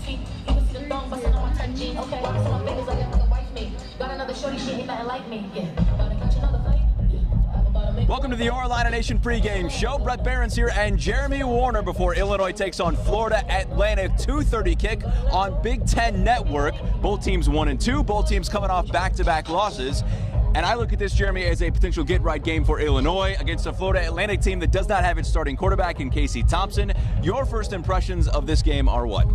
teeth. You can see the thong busting on my tight jeans. Okay, walking on my fingers like a wife me. Got another shorty, she ain't nothing like me. Yeah, about to catch another fight. Welcome to the Illini Nation pregame show. Brett Barron's here and Jeremy Warner before Illinois takes on Florida Atlanta. 2:30 kick on Big Ten Network. Both teams 1-2. Both teams coming off back-to-back losses. And I look at this, Jeremy, as a potential get-right game for Illinois against a Florida Atlantic team that does not have its starting quarterback in Casey Thompson. Your first impressions of this game are what?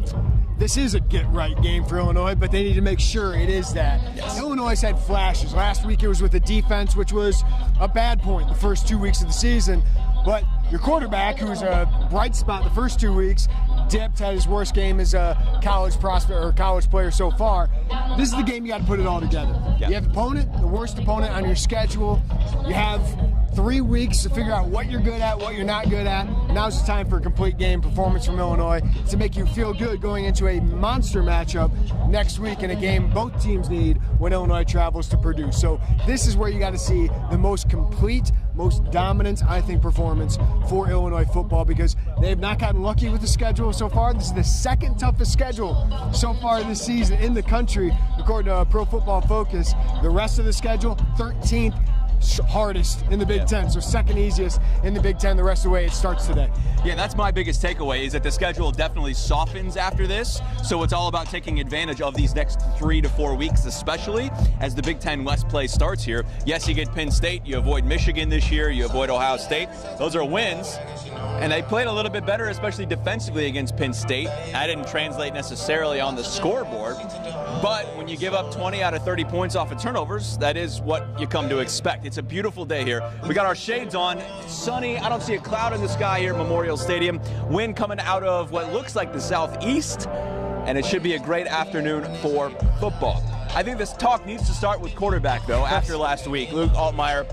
This is a get-right game for Illinois, but they need to make sure it is that. Yes. Illinois has had flashes. Last week it was with the defense, which was a bad point the first 2 weeks of the season. But your quarterback, who's a bright spot the first 2 weeks, dipped, had his worst game as a college prospect or college player so far. This is the game you got to put it all together. Yeah. You have the worst opponent on your schedule. You have 3 weeks to figure out what you're good at, what you're not good at. Now's the time for a complete game performance from Illinois to make you feel good going into a monster matchup next week in a game both teams need when Illinois travels to Purdue. So this is where you got to see the most complete, most dominant, I think, performance for Illinois football, because they have not gotten lucky with the schedule so far. This is the second toughest schedule so far this season in the country, according to Pro Football Focus. The rest of the schedule, 13th hardest in the Big Ten, so second easiest in the Big Ten the rest of the way it starts today. Yeah, that's my biggest takeaway, is that the schedule definitely softens after this, so it's all about taking advantage of these next 3 to 4 weeks, especially as the Big Ten West play starts here. Yes, you get Penn State, you avoid Michigan this year, you avoid Ohio State. Those are wins, and they played a little bit better, especially defensively against Penn State. That didn't translate necessarily on the scoreboard, but when you give up 20 out of 30 points off of turnovers, that is what you come to expect. It's a beautiful day here. We got our shades on. It's sunny. I don't see a cloud in the sky here at Memorial Stadium. Wind coming out of what looks like the southeast, and it should be a great afternoon for football. I think this talk needs to start with quarterback, though, after last week. Luke Altmaier,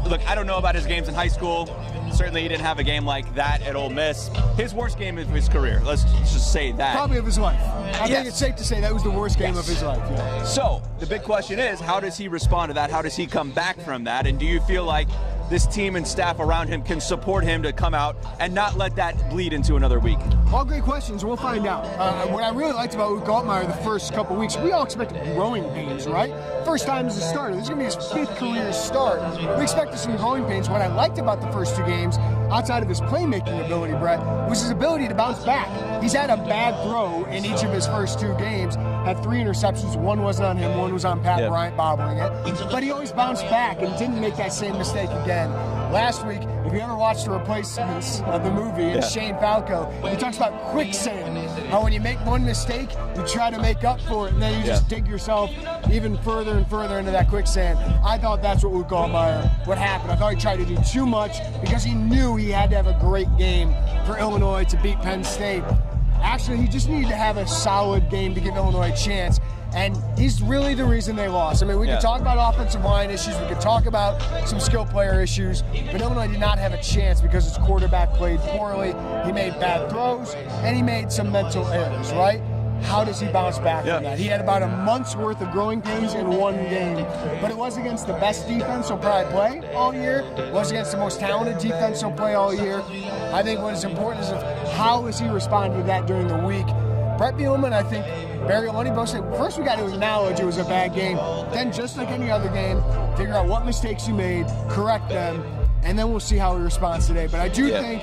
look, I don't know about his games in high school. Certainly he didn't have a game like that at Ole Miss. His worst game of his career, let's just say that. Probably of his life. I think it's safe to say that was the worst game of his life. Yeah. So the big question is, how does he respond to that? How does he come back from that? And do you feel like this team and staff around him can support him to come out and not let that bleed into another week? All great questions. We'll find out. What I really liked about Luke Altmaier the first couple weeks, we all expected growing pains, right? First time as a starter. This is going to be his 5th career start. We expected some growing pains. What I liked about the first 2 games, outside of his playmaking ability, Brett, was his ability to bounce back. He's had a bad throw in each of his first 2 games, had 3 interceptions. 1 wasn't on him, 1 was on Pat Bryant bobbling it. But he always bounced back and didn't make that same mistake again. Last week, if you ever watched the replacements of the movie, it's Shane Falco, he talks about quicksand. How when you make one mistake, you try to make up for it, and then you just dig yourself even further and further into that quicksand. I thought that's what Luke Altmaier would happen. I thought he tried to do too much because he knew he had to have a great game for Illinois to beat Penn State. Actually, he just needed to have a solid game to give Illinois a chance. And he's really the reason they lost. I mean, we could talk about offensive line issues, we could talk about some skill player issues, but Illinois did not have a chance because his quarterback played poorly. He made bad throws, and he made some mental errors, right? How does he bounce back from that? He had about a month's worth of growing pains in 1 game, but it was against the best defense he'll probably play all year. It was against the most talented defense he'll play all year. I think what is important is how is he responding to that during the week. Brett Bielema, I think, Barry Illini both said, first we got to acknowledge it was a bad game. Then, just like any other game, figure out what mistakes you made, correct them, and then we'll see how he responds today. But I do think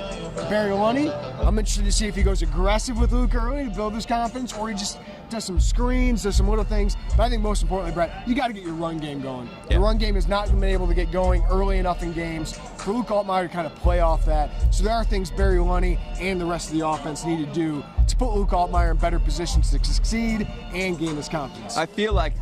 Barry Illini, I'm interested to see if he goes aggressive with Luke early to build his confidence, or he just does some screens, does some little things. But I think most importantly, Brett, you got to get your run game going. The run game has not been able to get going early enough in games for Luke Altmaier to kind of play off that. So there are things Barry Illini and the rest of the offense need to do to put Luke Altmaier in better positions to succeed and gain his confidence. I feel like,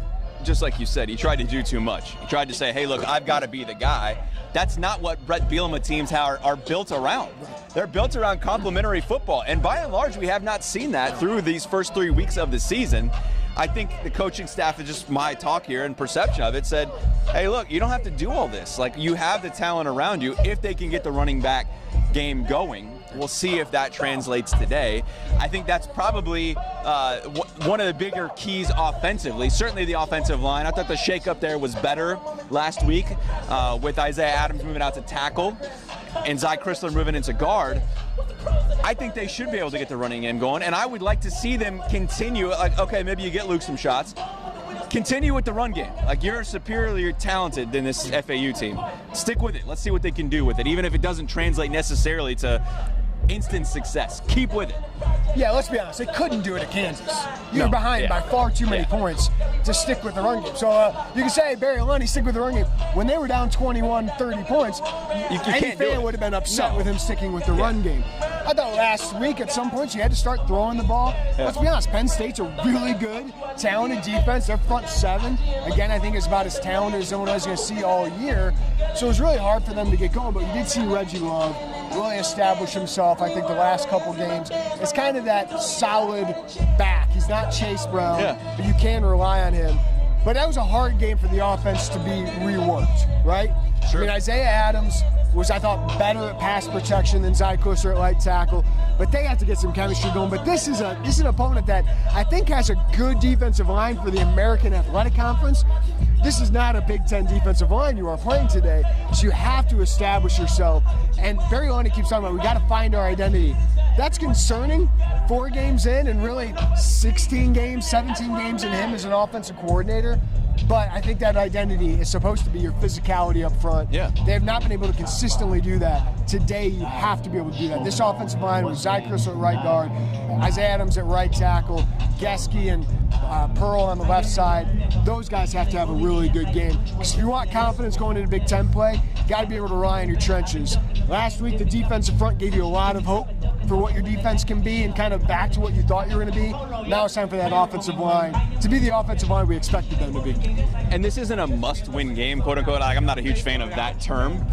just like you said, he tried to do too much. He tried to say, hey, look, I've got to be the guy. That's not what Brett Bielema teams are built around. They're built around complementary football, and by and large, we have not seen that through these first 3 weeks of the season. I think the coaching staff, is just my talk here and perception of it, said, hey, look, you don't have to do all this. Like, you have the talent around you if they can get the running back game going. We'll see if that translates today. I think that's probably one of the bigger keys offensively. Certainly the offensive line. I thought the shakeup there was better last week with Isaiah Adams moving out to tackle and Zy Chrysler moving into guard. I think they should be able to get the running game going, and I would like to see them continue. Like, okay, maybe you get Luke some shots. Continue with the run game. Like, you're superiorly talented than this FAU team. Stick with it. Let's see what they can do with it, even if it doesn't translate necessarily to instant success. Keep with it. Yeah, let's be honest. They couldn't do it at Kansas. You're behind by far too many points to stick with the run game. So you can say, Barry Illini, stick with the run game. When they were down 21, 30 points, any fan would have been upset with him sticking with the run game. I thought last week at some points you had to start throwing the ball. Let's be honest, Penn State's a really good, talented defense. Their front seven, again, I think is about as talented as Illinois is going to see all year. So it was really hard for them to get going, but you did see Reggie Love really establish himself, I think, the last couple games. It's kind of that solid back. He's not Chase Brown, but you can rely on him. But that was a hard game for the offense to be reworked, right? Sure. I mean, Isaiah Adams was, I thought, better at pass protection than Zy Closer at right tackle, but they have to get some chemistry going. But this is an opponent that I think has a good defensive line for the American Athletic Conference. This is not a Big Ten defensive line you are playing today, so you have to establish yourself. And Barry Illini keeps talking about, we got to find our identity. That's concerning 4 games in and really 16 games, 17 games in him as an offensive coordinator. But I think that identity is supposed to be your physicality up front. Yeah. They have not been able to consistently do that. Today, you have to be able to do that. This offensive line with Zy Closer at right guard, Isaiah Adams at right tackle, Geske and Pearl on the left side. Those guys have to have a really good game. Because if you want confidence going into Big Ten play, you got to be able to rely on your trenches. Last week, the defensive front gave you a lot of hope for what your defense can be and kind of back to what you thought you were going to be. Now it's time for that offensive line to be the offensive line we expected them to be. And this isn't a must-win game, quote-unquote. Like, I'm not a huge fan of that term.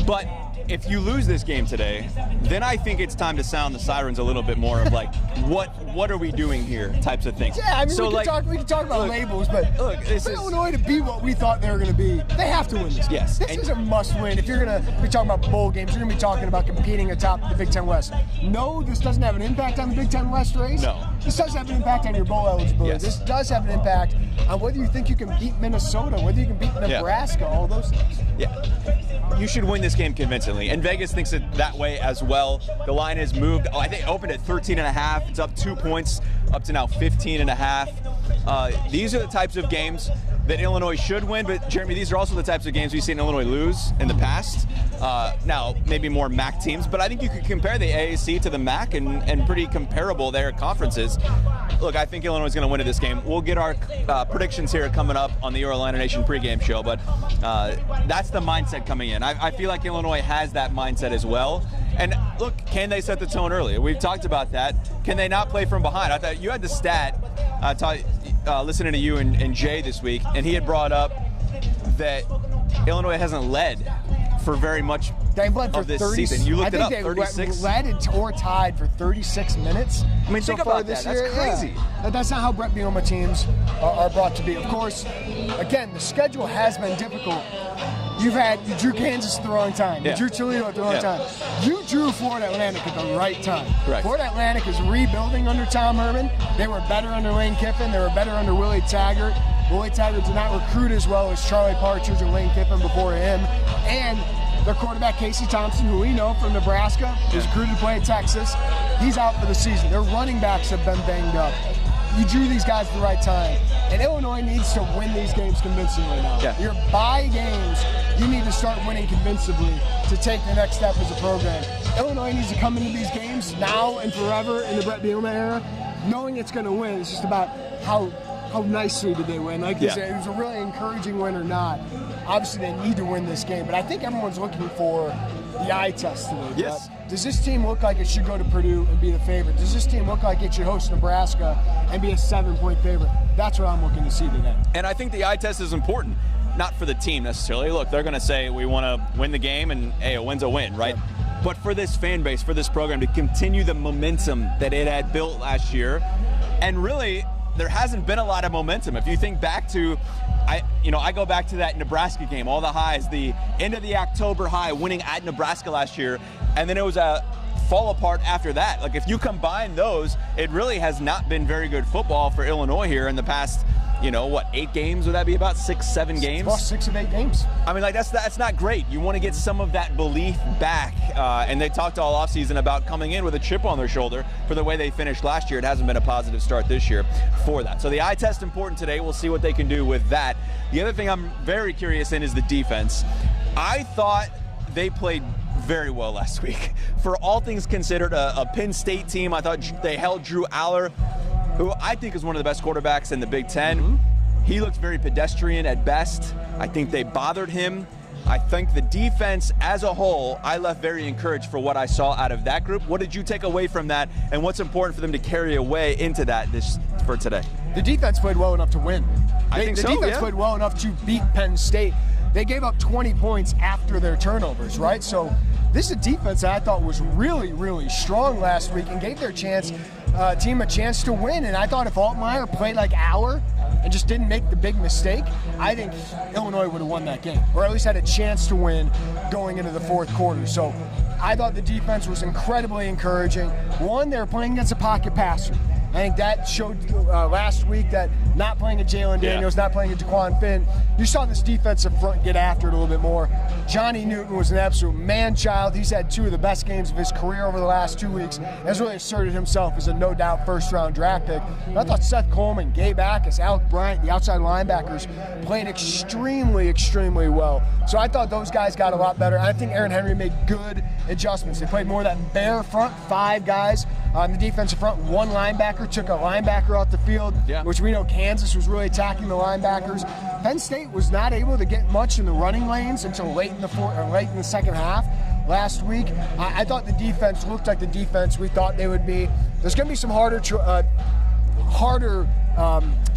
But if you lose this game today, then I think it's time to sound the sirens a little bit more of like, what are we doing here types of things. Yeah, I mean, so we can talk about labels, but for Illinois to be what we thought they were going to be, they have to win this game. Yes. This is a must-win. If you're going to be talking about bowl games, you're going to be talking about competing atop the Big Ten West. No, this doesn't have an impact on the Big Ten West race. No. This does have an impact on your bowl eligibility. Yes. This does have an impact on whether you think you can beat Minnesota, whether you can beat Nebraska, all those things. Yeah. You should win this game convincingly, and Vegas thinks it that way as well. The line has moved. I think it opened at 13.5. It's up 2 points, up to now 15.5. These are the types of games that Illinois should win, but Jeremy, these are also the types of games we've seen Illinois lose in the past. Now, maybe more MAC teams, but I think you could compare the AAC to the MAC and pretty comparable their conferences. Look, I think Illinois is going to win at this game. We'll get our predictions here coming up on the Illini Nation pregame show, but that's the mindset coming in. I feel like Illinois has that mindset as well. And look, can they set the tone early? We've talked about that. Can they not play from behind? I thought you had the stat, listening to you and Jay this week, and he had brought up that Illinois hasn't led for very much of this season. You looked it up, 36? Led or tied for 36 minutes. I mean, think about that. That's crazy. Yeah. That's not how Brett Bielema teams are brought to be. Of course, again, the schedule has been difficult. You drew Kansas at the wrong time. You drew Toledo at the wrong time. You drew Florida Atlantic at the right time. Correct. Florida Atlantic is rebuilding under Tom Herman. They were better under Lane Kiffin. They were better under Willie Taggart. Willie Taggart did not recruit as well as Charlie Partridge or Lane Kiffin before him. And their quarterback, Casey Thompson, who we know from Nebraska, was recruited to play at Texas. He's out for the season. Their running backs have been banged up. You drew these guys at the right time. And Illinois needs to win these games convincingly now. Yeah. Your bye games, you need to start winning convincingly to take the next step as a program. Illinois needs to come into these games now and forever in the Brett Bielema era, knowing it's going to win. It's just about how nicely did they win. Like you said, it was a really encouraging win or not. Obviously, they need to win this game, but I think everyone's looking for the eye test today. Yes. Does this team look like it should go to Purdue and be the favorite? Does this team look like it should host Nebraska and be a 7-point favorite? That's what I'm looking to see today. And I think the eye test is important, not for the team necessarily. Look, they're going to say we want to win the game, and hey, a win's a win, right? Yeah. But for this fan base, for this program to continue the momentum that it had built last year, and really, there hasn't been a lot of momentum. If you think back to, I go back to that Nebraska game, all the highs, the end of the October high, winning at Nebraska last year, and then it was a fall apart after that. Like, if you combine those, it really has not been very good football for Illinois here in the past what, 8 games? Would that be about 6, 7 games? Lost 6 of 8 games. I mean, like that's not great. You want to get some of that belief back. And they talked all offseason about coming in with a chip on their shoulder for the way they finished last year. It hasn't been a positive start this year for that. So the eye test important today. We'll see what they can do with that. The other thing I'm very curious in is the defense. I thought they played very well last week. For all things considered, a Penn State team, I thought they held Drew Aller, who I think is one of the best quarterbacks in the Big Ten. He looked very pedestrian at best. I think they bothered him. I think the defense as a whole, I left very encouraged for what I saw out of that group. What did you take away from that, and what's important for them to carry away into that for today? The defense played well enough to win. I think the so, defense yeah. played well enough to beat Penn State. They gave up 20 points after their turnovers, right? So this is a defense that I thought was really, really strong last week and gave their team a chance to win. And I thought if Altmaier played like Aller and just didn't make the big mistake, I think Illinois would have won that game, or at least had a chance to win going into the fourth quarter. So I thought the defense was incredibly encouraging. One, they were playing against a pocket passer. I think that showed last week that not playing a Jalen Daniels, not playing a Daquan Finn, you saw this defensive front get after it a little bit more. Johnny Newton was an absolute man-child. He's had 2 of the best games of his career over the last 2 weeks. Has really asserted himself as a no-doubt first-round draft pick. And I thought Seth Coleman, Gabe Ackus, Alec Bryant, the outside linebackers, played extremely, extremely well. So I thought those guys got a lot better. I think Aaron Henry made good adjustments. They played more of that bare front, 5 guys on the defensive front. 1 linebacker took a linebacker off the field, which we know Kansas was really attacking the linebackers. Penn State was not able to get much in the running lanes until late in the second half last week. I thought the defense looked like the defense we thought they would be. There's going to be some harder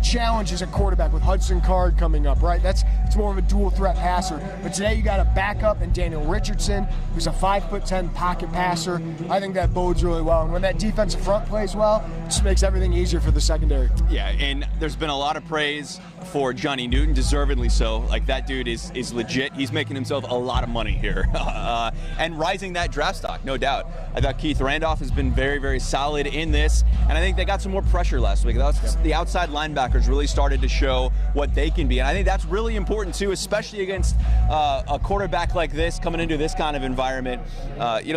challenges at quarterback with Hudson Card coming up, right? It's more of a dual threat passer. But today you got a backup in Daniel Richardson, who's a 5'10" pocket passer. I think that bodes really well. And when that defensive front plays well, it just makes everything easier for the secondary. Yeah, and there's been a lot of praise for Johnny Newton, deservedly so. Like, that dude is legit. He's making himself a lot of money here. And rising that draft stock, no doubt. I thought Keith Randolph has been very, very solid in this. And I think they got some more pressure last week. The outside linebackers really started to show what they can be. And I think that's really important, too, especially against a quarterback like this coming into this kind of environment.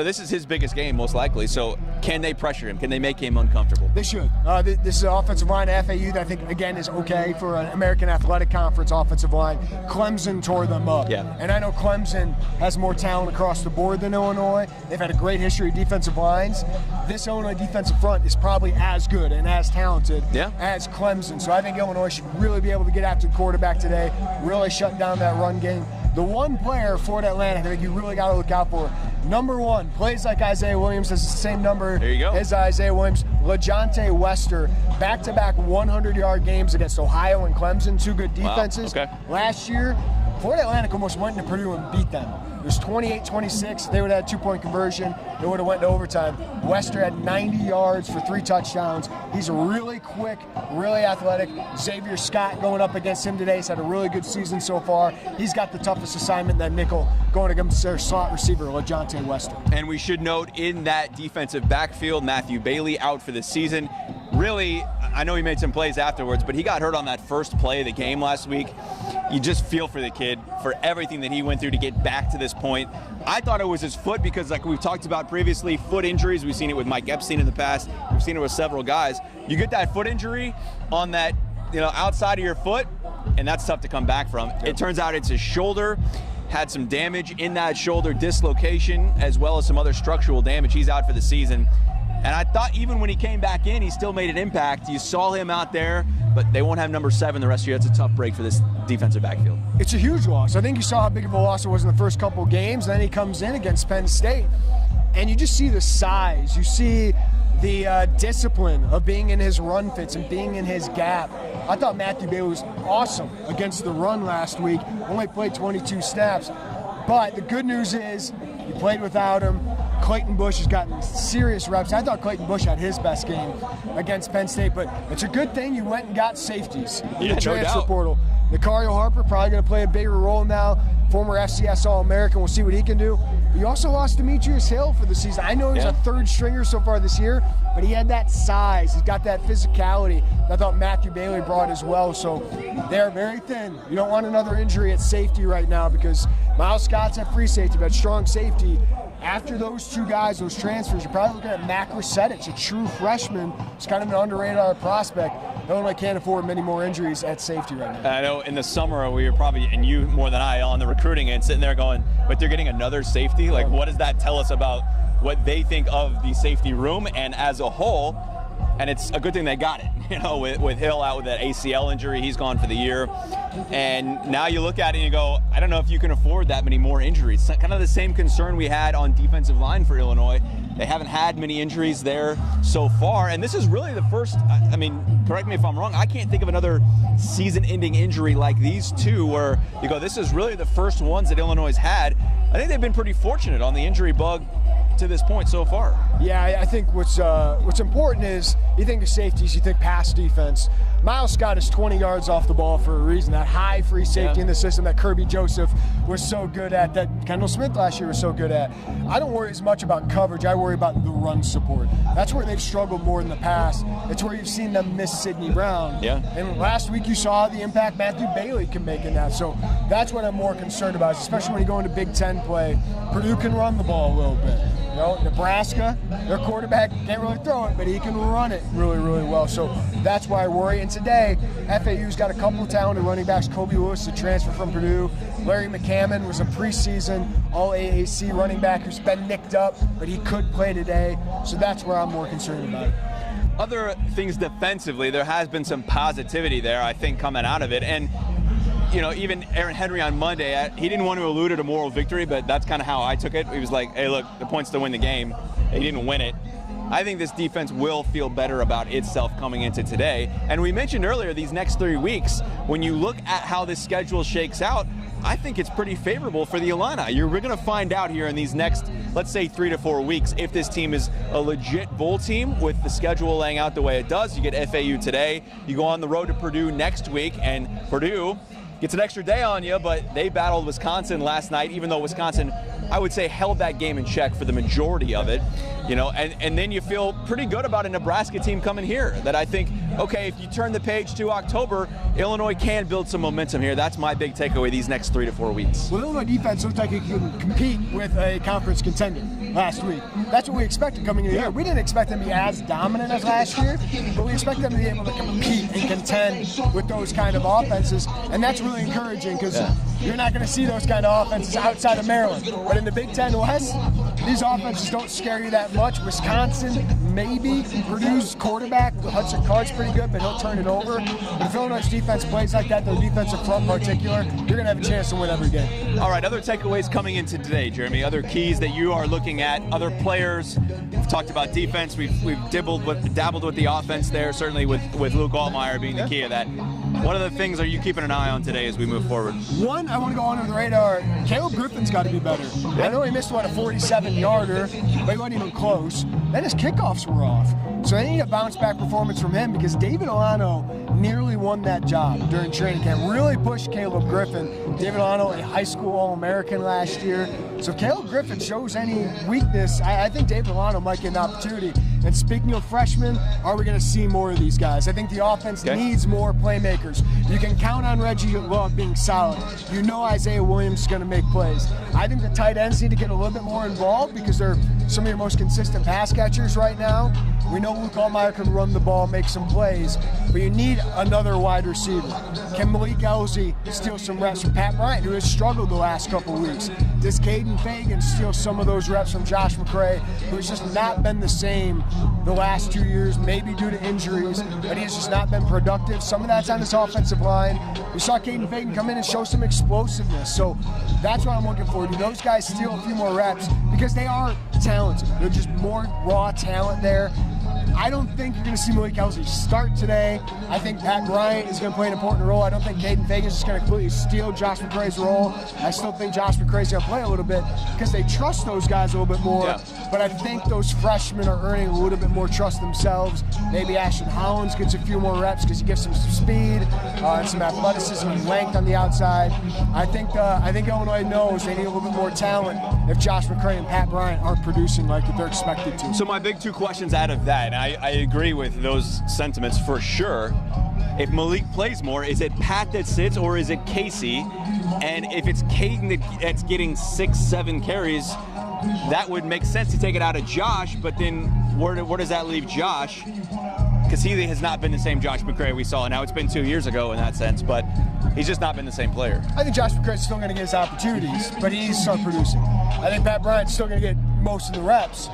This is his biggest game, most likely. So can they pressure him? Can they make him uncomfortable? They should. This is an offensive line at FAU that I think, again, is okay for an American Athletic Conference offensive line. Clemson tore them up. Yeah. And I know Clemson has more talent across the board than Illinois. They've had a great history of defensive lines. This Illinois defensive front is probably as good and as talented as Clemson. So I think Illinois should really be able to get after the quarterback today, really shut down that run game. The one player for Atlanta I think you really got to look out for, number 1, plays like Isaiah Williams, has the same number as Isaiah Williams, LaJohntay Wester, back-to-back 100-yard games against Ohio and Clemson, 2 good defenses. Wow. Okay. Last year, Florida Atlantic almost went into Purdue and beat them. It was 28-26. They would have had a 2-point conversion. They would have went to overtime. Wester had 90 yards for 3 touchdowns. He's really quick, really athletic. Xavier Scott going up against him today. He's had a really good season so far. He's got the toughest assignment, that nickel, going against their slot receiver, LaJohntay Wester. And we should note in that defensive backfield, Matthew Bailey out for the season. Really, I know he made some plays afterwards, but he got hurt on that first play of the game last week. You just feel for the kid, for everything that he went through to get back to this point. I thought it was his foot because, like we've talked about previously, foot injuries. We've seen it with Mike Epstein in the past. We've seen it with several guys. You get that foot injury on that, outside of your foot, and that's tough to come back from. It turns out it's his shoulder. Had some damage in that shoulder dislocation, as well as some other structural damage. He's out for the season. And I thought even when he came back in, he still made an impact. You saw him out there, but they won't have number 7 the rest of the year. It's a tough break for this defensive backfield. It's a huge loss. I think you saw how big of a loss it was in the first couple of games. Then he comes in against Penn State, and you just see the size. You see the discipline of being in his run fits and being in his gap. I thought Matthew Bailey was awesome against the run last week. Only played 22 snaps. But the good news is you played without him. Clayton Bush has gotten serious reps. I thought Clayton Bush had his best game against Penn State, but it's a good thing you went and got safeties in the transfer portal. Nicario Harper probably going to play a bigger role now. Former FCS All-American. We'll see what he can do. You also lost Demetrius Hill for the season. I know he's a third stringer so far this year, but he had that size. He's got that physicality that I thought Matthew Bailey brought as well. So they're very thin. You don't want another injury at safety right now because Miles Scott's at free safety, but strong safety. After those two guys, those transfers, you're probably looking at Mac Resetich, a true freshman. It's kind of an underrated prospect. Illinois can't afford many more injuries at safety right now. I know in the summer we were probably, and you more than I, on the recruiting and sitting there going, but they're getting another safety? Like, what does that tell us about what they think of the safety room and as a whole? And it's a good thing they got it, you know, with Hill out with that ACL injury, he's gone for the year. And now you look at it and you go, I don't know if you can afford that many more injuries. It's kind of the same concern we had on defensive line for Illinois. They haven't had many injuries there so far. And this is really the first, I mean, correct me if I'm wrong, I can't think of another season-ending injury like these two where you go, this is really the first ones that Illinois has had. I think they've been pretty fortunate on the injury bug to this point so far. Yeah, I think what's important is you think of safeties, you think pass defense. Miles Scott is 20 yards off the ball for a reason. That high free safety in the system that Kirby Joseph was so good at, that Kendall Smith last year was so good at. I don't worry as much about coverage. I worry about the run support. That's where they've struggled more in the past. It's where you've seen them miss Sidney Brown. Yeah. And last week you saw the impact Matthew Bailey can make in that. So that's what I'm more concerned about, especially when you go into Big Ten play. Purdue can run the ball a little bit. You know, Nebraska, their quarterback can't really throw it, but he can run it really, really well. So that's why I worry. And today, FAU's got a couple of talented running backs. Kobe Lewis, a transfer from Purdue. Larry McCammon was a preseason All-AAC running back who's been nicked up, but he could play today. So that's where I'm more concerned about it. Other things defensively, there has been some positivity there, I think, coming out of it. And you know, even Aaron Henry on Monday, he didn't want to allude to a moral victory, but that's kind of how I took it. He was like, hey, look, the point's to win the game. He didn't win it. I think this defense will feel better about itself coming into today. And we mentioned earlier these next 3 weeks, when you look at how this schedule shakes out, I think it's pretty favorable for the Illini. We're going to find out here in these next, let's say, 3 to 4 weeks if this team is a legit bowl team with the schedule laying out the way it does. You get FAU today. You go on the road to Purdue next week, and Purdue gets an extra day on you, but they battled Wisconsin last night, even though Wisconsin, I would say, held that game in check for the majority of it. You know, and then you feel pretty good about a Nebraska team coming here that I think, okay, if you turn the page to October, Illinois can build some momentum here. That's my big takeaway these next 3 to 4 weeks. Well, Illinois defense looks like it can compete with a conference contender last week. That's what we expected coming into the year. We didn't expect them to be as dominant as last year, but we expect them to be able to compete and contend with those kind of offenses, and that's really encouraging because you're not going to see those kind of offenses outside of Maryland. But in the Big Ten West, these offenses don't scare you that much. Wisconsin, maybe. Purdue's quarterback, Hudson Card's pretty good, but he'll turn it over. But if Illinois' defense plays like that, their defensive front in particular, you're going to have a chance to win every game. All right, other takeaways coming into today, Jeremy, other keys that you are looking at, other players. We've talked about defense. We've dabbled with the offense there, certainly with Luke Altmaier being the key of that. What other things are you keeping an eye on today as we move forward? One, I want to go under the radar. Caleb Griffin's got to be better. I know he missed, a 47-yarder, but he wasn't even close. Then his kickoffs were off. So they need a bounce-back performance from him because David Olano nearly won that job during training camp. Really pushed Caleb Griffin. David Olano, a high school All-American last year. So if Caleb Griffin shows any weakness, I think David Olano might get an opportunity. And speaking of freshmen, are we going to see more of these guys? I think the offense needs more playmakers. You can count on Reggie Love being solid. You know Isaiah Williams is going to make plays. I think the tight ends need to get a little bit more involved because they're some of your most consistent pass catchers right now. We know Luke Altmaier can run the ball, make some plays, but you need another wide receiver. Can Malik Elzy steal some reps from Pat Bryant, who has struggled the last couple of weeks? Does Caden Fagan steal some of those reps from Josh McCray, who has just not been the same the last 2 years, maybe due to injuries, but he has just not been productive. Some of that's on his offensive line. We saw Caden Fagan come in and show some explosiveness, so that's what I'm looking for. Do those guys steal a few more reps? Because they are talented. They're just more raw talent there. I don't think you're going to see Malik Elzy start today. I think Pat Bryant is going to play an important role. I don't think Caden Fagan is just going to completely steal Josh McCray's role. I still think Josh McCray's going to play a little bit because they trust those guys a little bit more. Yeah. But I think those freshmen are earning a little bit more trust themselves. Maybe Ashton Hollins gets a few more reps because he gives them some speed and some athleticism and length on the outside. I think Illinois knows they need a little bit more talent if Josh McCray and Pat Bryant aren't producing like they're expected to. So my big two questions out of that, and I agree with those sentiments for sure. If Malik plays more, is it Pat that sits or is it Casey? And if it's Caden that's getting 6-7 carries, that would make sense to take it out of Josh, but then where does that leave Josh? Because he has not been the same Josh McCray we saw. Now it's been 2 years ago in that sense, but he's just not been the same player. I think Josh McCray's still going to get his opportunities, but he needs to start producing. I think Pat Bryant's still going to get most of the reps,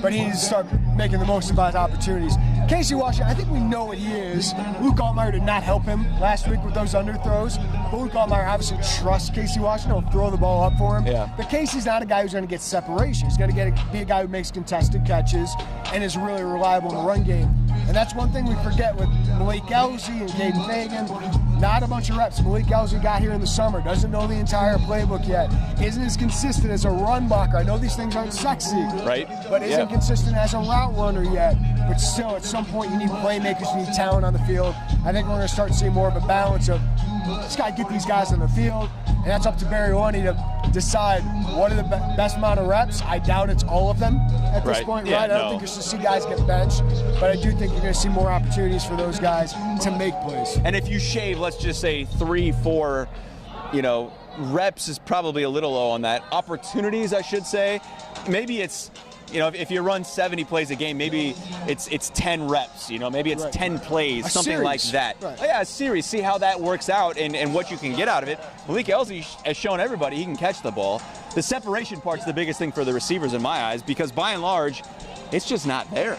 but he needs to start making the most of his opportunities. Casey Washington, I think we know what he is. Luke Altmaier did not help him last week with those underthrows, but Luke Altmaier obviously trusts Casey Washington. He'll throw the ball up for him. Yeah. But Casey's not a guy who's going to get separation. He's going to be a guy who makes contested catches and is really reliable in the run game. And that's one thing we forget with Malik Elzy and Caden Fagan. Not a bunch of reps. Malik Elzy got here in the summer, doesn't know the entire playbook yet, isn't as consistent as a run blocker. I know these things aren't sexy, right? But isn't consistent as a route runner yet. But still, at some point, you need playmakers, you need talent on the field. I think we're going to start seeing more of a balance of just got to get these guys on the field, and that's up to Barry Lundy to decide what are the best amount of reps. I doubt it's all of them at this point, right? I don't think you're going to see guys get benched, but I do think you're going to see more opportunities for those guys to make plays. And if you shave, let's just say 3-4, reps is probably a little low on that. Opportunities, I should say. Maybe it's, if you run 70 plays a game, maybe it's 10 reps, maybe it's 10 plays, something like that. Right. Oh, yeah, a series, see how that works out and what you can get out of it. Malik Elzy has shown everybody he can catch the ball. The separation part's the biggest thing for the receivers in my eyes, because by and large, it's just not there.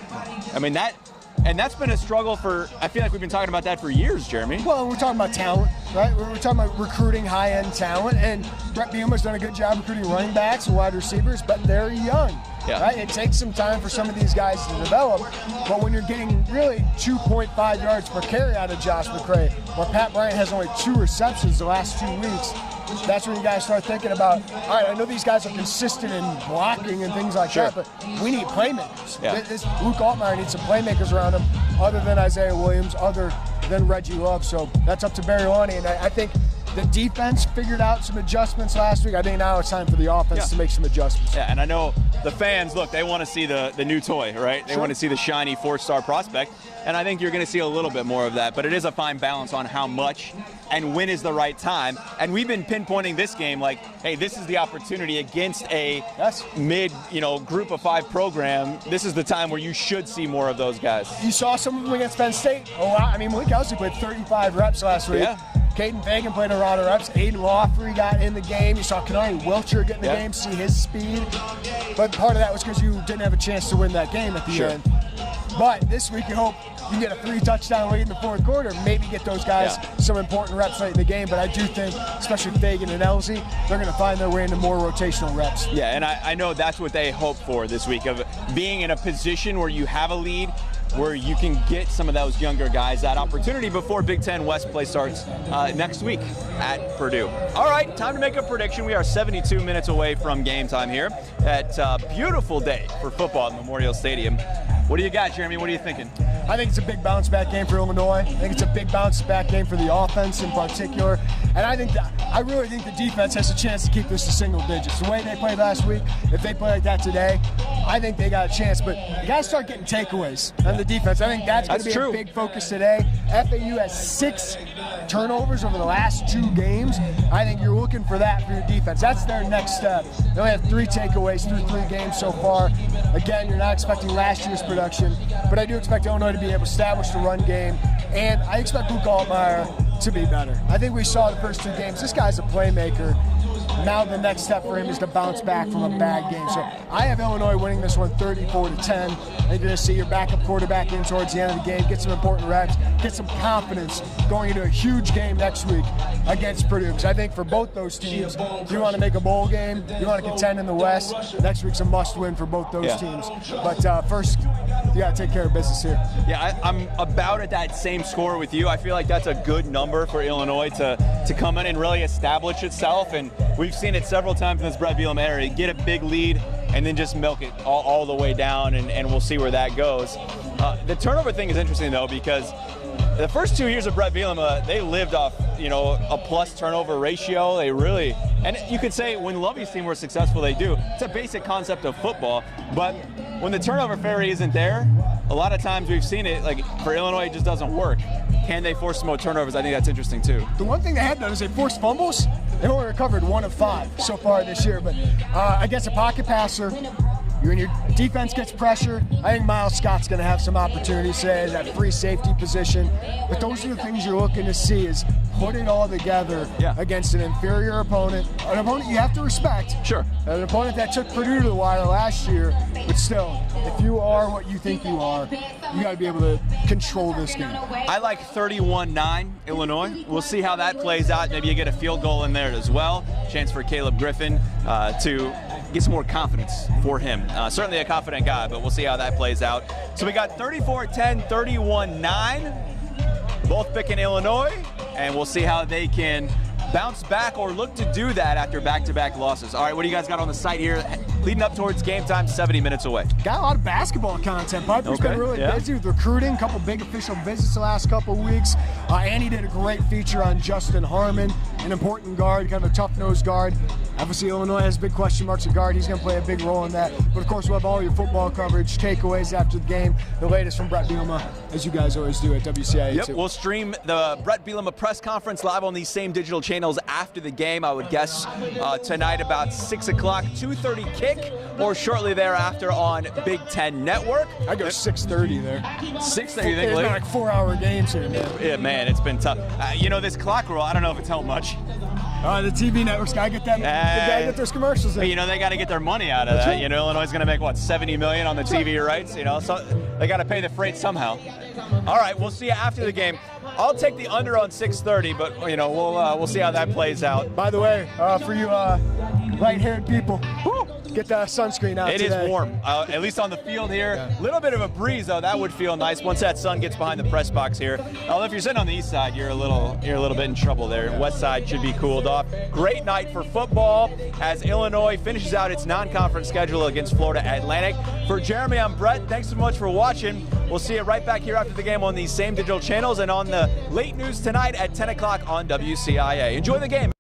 I mean, that's been a struggle I feel like we've been talking about that for years, Jeremy. Well, we're talking about talent, right? We're talking about recruiting high-end talent, and Brett Bielema's done a good job recruiting running backs and wide receivers, but they're young. Yeah. Right? It takes some time for some of these guys to develop, but when you're getting really 2.5 yards per carry out of Josh McCray, where Pat Bryant has only 2 receptions the last 2 weeks, that's when you guys start thinking about, all right, I know these guys are consistent in blocking and things like that, but we need playmakers. Yeah. Luke Altmaier needs some playmakers around him other than Isaiah Williams, other than Reggie Love. So that's up to Barry Lundy, and I think the defense figured out some adjustments last week. I think now it's time for the offense to make some adjustments. Yeah, and I know the fans, look, they want to see the new toy, right? They want to see the shiny 4-star prospect, and I think you're going to see a little bit more of that, but it is a fine balance on how much and when is the right time. And we've been pinpointing this game like, hey, this is the opportunity against a mid, group of 5 program. This is the time where you should see more of those guys. You saw some of them against Penn State. Oh, wow. I mean, Malik Elzy played 35 reps last week. Yeah. Caden Fagan played a lot of reps. Aiden Lawfrey got in the game. You saw Kenari Wilcher get in the game, see his speed. But part of that was because you didn't have a chance to win that game at the end. But this week you hope you get a 3-touchdown lead in the 4th quarter, maybe get those guys some important reps late in the game. But I do think, especially Fagan and Elzy, they're going to find their way into more rotational reps. Yeah, and I know that's what they hope for this week, of being in a position where you have a lead, where you can get some of those younger guys that opportunity before Big Ten West play starts next week at Purdue. All right, time to make a prediction. We are 72 minutes away from game time here at a beautiful day for football at Memorial Stadium. What do you got, Jeremy? What are you thinking? I think it's a big bounce-back game for Illinois. I think it's a big bounce-back game for the offense in particular. And I really think the defense has a chance to keep this to single digits. The way they played last week, if they play like that today, I think they got a chance. But you got to start getting takeaways on the defense. I think that's going to be a big focus today. FAU has 6 turnovers over the last 2 games. I think you're looking for that for your defense. That's their next step. They only have 3 takeaways through 3 games so far. Again, you're not expecting last year's production, but I do expect Illinois to be able to establish the run game, and I expect Luke Altmaier to be better. I think we saw the first 2 games. This guy's a playmaker. Now the next step for him is to bounce back from a bad game. So I have Illinois winning this one 34-10. I think you're going to see your backup quarterback in towards the end of the game, get some important reps, get some confidence going into a huge game next week against Purdue. Because I think for both those teams, if you want to make a bowl game, you want to contend in the West, next week's a must-win for both those teams. But first, you got to take care of business here. Yeah, I'm about at that same score with you. I feel like that's a good number for Illinois to come in and really establish itself, and we've seen it several times in this Brett Bielema era. Get a big lead and then just milk it all the way down, and we'll see where that goes. The turnover thing is interesting, though, because the first 2 years of Brett Bielema, they lived off, a plus turnover ratio. They really, and you could say when Lovey's team were successful, they do. It's a basic concept of football, but when the turnover fairy isn't there, a lot of times we've seen it, like for Illinois, it just doesn't work. Can they force some more turnovers? I think that's interesting too. The one thing they have done is they forced fumbles. They've only recovered 1 of 5 so far this year. But against a pocket passer, when your defense gets pressure, I think Miles Scott's going to have some opportunities today as that free safety position. But those are the things you're looking to see, is put it all together against an inferior opponent, an opponent you have to respect. Sure. An opponent that took Purdue to the wire last year. But still, if you are what you think you are, you got to be able to control this game. I like 31-9 Illinois. We'll see how that plays out. Maybe you get a field goal in there as well. Chance for Caleb Griffin to get some more confidence for him. Certainly a confident guy, but we'll see how that plays out. So we got 34-10, 31-9. Both picking Illinois, and we'll see how they can bounce back or look to do that after back-to-back losses. All right, what do you guys got on the site here? Leading up towards game time, 70 minutes away. Got a lot of basketball content. Piper's been really busy with recruiting, a couple big official visits the last couple weeks. Annie did a great feature on Justin Harmon, an important guard, kind of a tough-nosed guard. Obviously, Illinois has big question marks at guard. He's going to play a big role in that. But, of course, we'll have all your football coverage, takeaways after the game, the latest from Brett Bielema, as you guys always do at WCIA. Yep, we'll stream the Brett Bielema press conference live on these same digital channels after the game. I would guess tonight about 6 o'clock, 2:30 kick, or shortly thereafter on Big Ten Network. I go 6:30 there. 6:30, you think? It's not like 4-hour games here, man. Yeah, man, it's been tough. You know, this clock rule, I don't know if it's helped much. The TV networks got to get them. They got to get those commercials in. But, you know, they got to get their money out of that. Right. You know, Illinois is going to make, what, $70 million on the TV rights? You know, so they got to pay the freight somehow. All right, we'll see you after the game. I'll take the under on 6:30, but, you know, we'll see how that plays out. By the way, for you light-haired people, get the sunscreen out today. It is warm, at least on the field here. A little bit of a breeze, though. That would feel nice once that sun gets behind the press box here. Although if you're sitting on the east side, you're a little bit in trouble there. West side should be cooled off. Great night for football as Illinois finishes out its non-conference schedule against Florida Atlantic. For Jeremy, I'm Brett. Thanks so much for watching. We'll see you right back here after the game on these same digital channels and on the late news tonight at 10 o'clock on WCIA. Enjoy the game.